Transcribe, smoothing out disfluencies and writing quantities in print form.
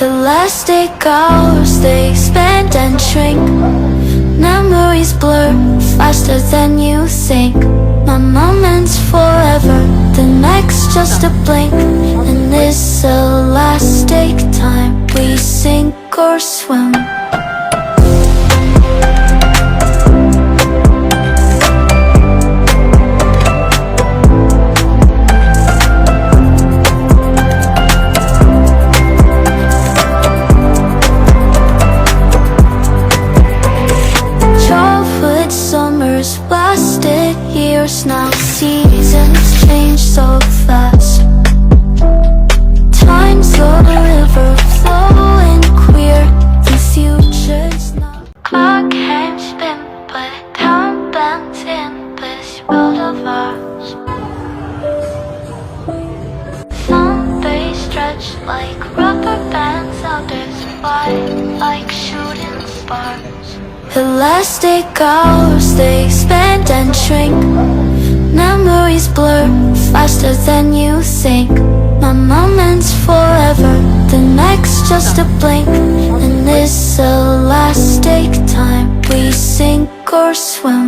Elastic hours, they expand and shrink. Memories blur faster than you think. My moment's forever, the next just a blink. In this elastic time, we sink or swim. Lasted years now, seasons change so fast. Time's a river flowing queer, the future's not. Clock hands spin, but time bends in this world of ours. Some days stretch like rubber bands, others fly like shooting stars. Elastic hours, they expand and shrink. Memories blur faster than you think. My moment's forever, the next just a blink. In this elastic time, we sink or swim.